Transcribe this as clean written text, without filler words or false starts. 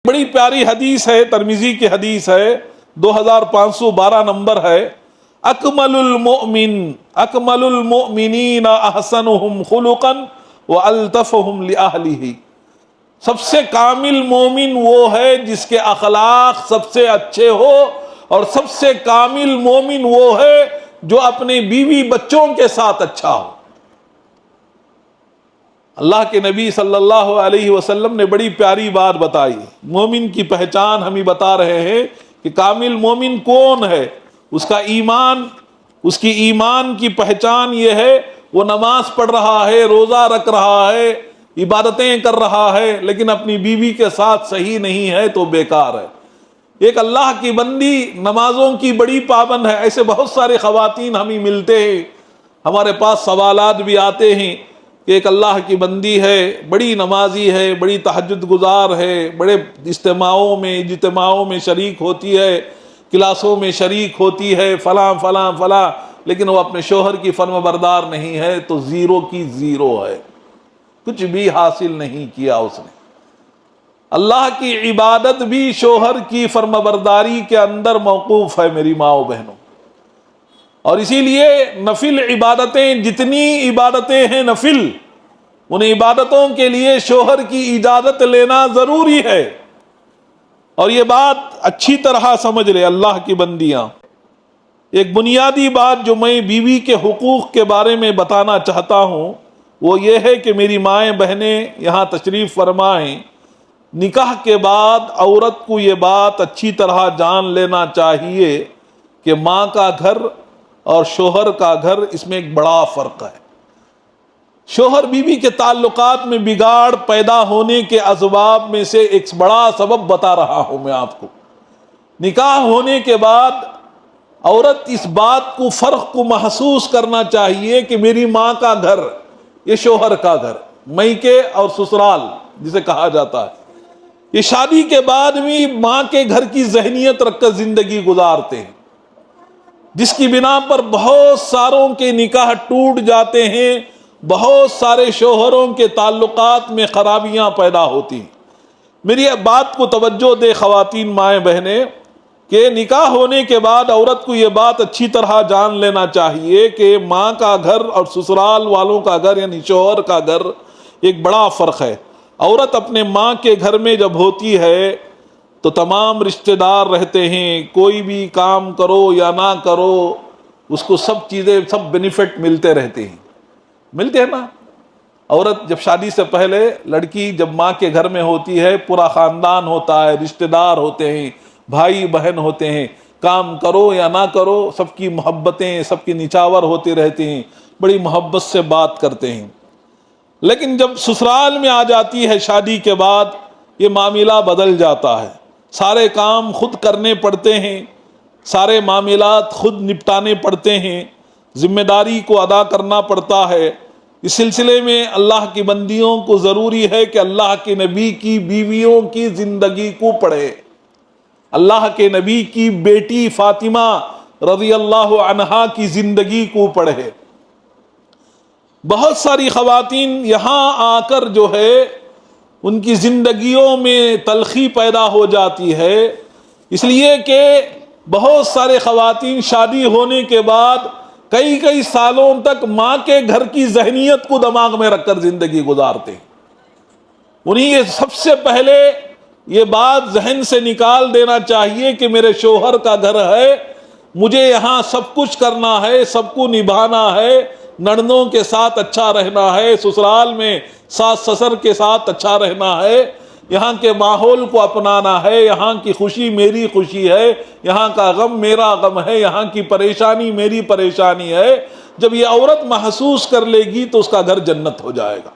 بڑی پیاری حدیث ہے، ترمذی کی حدیث ہے، 2512 نمبر ہے۔ اکمل المؤمنین احسنهم خلقا والطفهم لأہلہ۔ سب سے کامل مومن وہ ہے جس کے اخلاق سب سے اچھے ہو، اور سب سے کامل مومن وہ ہے جو اپنے بیوی بچوں کے ساتھ اچھا ہو۔ اللہ کے نبی صلی اللہ علیہ وسلم نے بڑی پیاری بات بتائی۔ مومن کی پہچان ہمیں بتا رہے ہیں کہ کامل مومن کون ہے۔ اس کا ایمان، اس کی ایمان کی پہچان یہ ہے وہ نماز پڑھ رہا ہے، روزہ رکھ رہا ہے، عبادتیں کر رہا ہے، لیکن اپنی بیوی کے ساتھ صحیح نہیں ہے تو بیکار ہے۔ ایک اللہ کی بندی نمازوں کی بڑی پابند ہے۔ ایسے بہت سارے خواتین ہمیں ملتے ہیں، ہمارے پاس سوالات بھی آتے ہیں کہ ایک اللہ کی بندی ہے، بڑی نمازی ہے، بڑی تہجد گزار ہے، بڑے اجتماعوں میں شریک ہوتی ہے، کلاسوں میں شریک ہوتی ہے، فلاں فلاں فلاں، لیکن وہ اپنے شوہر کی فرما بردار نہیں ہے تو زیرو کی زیرو ہے، کچھ بھی حاصل نہیں کیا اس نے۔ اللہ کی عبادت بھی شوہر کی فرما برداری کے اندر موقوف ہے میری ماں و بہنوں۔ اور اسی لیے نفل عبادتیں، جتنی عبادتیں ہیں نفل، ان عبادتوں کے لیے شوہر کی اجازت لینا ضروری ہے۔ اور یہ بات اچھی طرح سمجھ لے اللہ کی بندیاں۔ ایک بنیادی بات جو میں بیوی کے حقوق کے بارے میں بتانا چاہتا ہوں وہ یہ ہے کہ میری مائیں بہنیں یہاں تشریف فرمائیں، نکاح کے بعد عورت کو یہ بات اچھی طرح جان لینا چاہیے کہ ماں کا گھر اور شوہر کا گھر، اس میں ایک بڑا فرق ہے۔ شوہر بیوی کے تعلقات میں بگاڑ پیدا ہونے کے اسباب میں سے ایک بڑا سبب بتا رہا ہوں میں آپ کو۔ نکاح ہونے کے بعد عورت اس بات کو، فرق کو محسوس کرنا چاہیے کہ میری ماں کا گھر، یہ شوہر کا گھر، میکے اور سسرال جسے کہا جاتا ہے، یہ شادی کے بعد بھی ماں کے گھر کی ذہنیت رکھ کر زندگی گزارتے ہیں، جس کی بنا پر بہت ساروں کے نکاح ٹوٹ جاتے ہیں، بہت سارے شوہروں کے تعلقات میں خرابیاں پیدا ہوتی ہیں۔ میری بات کو توجہ دے خواتین مائیں بہنیں کہ نکاح ہونے کے بعد عورت کو یہ بات اچھی طرح جان لینا چاہیے کہ ماں کا گھر اور سسرال والوں کا گھر یعنی شوہر کا گھر ایک بڑا فرق ہے۔ عورت اپنے ماں کے گھر میں جب ہوتی ہے تو تمام رشتہ دار رہتے ہیں، کوئی بھی کام کرو یا نہ کرو اس کو سب چیزیں، سب بینیفٹ ملتے رہتے ہیں، ملتے ہیں نا۔ عورت جب شادی سے پہلے، لڑکی جب ماں کے گھر میں ہوتی ہے، پورا خاندان ہوتا ہے، رشتہ دار ہوتے ہیں، بھائی بہن ہوتے ہیں، کام کرو یا نہ کرو سب کی محبتیں، سب کی نچاور ہوتے رہتے ہیں، بڑی محبت سے بات کرتے ہیں۔ لیکن جب سسرال میں آ جاتی ہے شادی کے بعد، یہ معاملہ بدل جاتا ہے۔ سارے کام خود کرنے پڑتے ہیں، سارے معاملات خود نپٹانے پڑتے ہیں، ذمہ داری کو ادا کرنا پڑتا ہے۔ اس سلسلے میں اللہ کی بندیوں کو ضروری ہے کہ اللہ کے نبی کی بیویوں کی زندگی کو پڑھے، اللہ کے نبی کی بیٹی فاطمہ رضی اللہ عنہا کی زندگی کو پڑھے۔ بہت ساری خواتین یہاں آ کر جو ہے ان کی زندگیوں میں تلخی پیدا ہو جاتی ہے، اس لیے کہ بہت سارے خواتین شادی ہونے کے بعد کئی سالوں تک ماں کے گھر کی ذہنیت کو دماغ میں رکھ کر زندگی گزارتے ہیں۔ انہیں یہ سب سے پہلے یہ بات ذہن سے نکال دینا چاہیے کہ میرے شوہر کا گھر ہے، مجھے یہاں سب کچھ کرنا ہے، سب کو نبھانا ہے، نندوں کے ساتھ اچھا رہنا ہے، سسرال میں ساس سسر کے ساتھ اچھا رہنا ہے، یہاں کے ماحول کو اپنانا ہے، یہاں کی خوشی میری خوشی ہے، یہاں کا غم میرا غم ہے، یہاں کی پریشانی میری پریشانی ہے۔ جب یہ عورت محسوس کر لے گی تو اس کا گھر جنت ہو جائے گا۔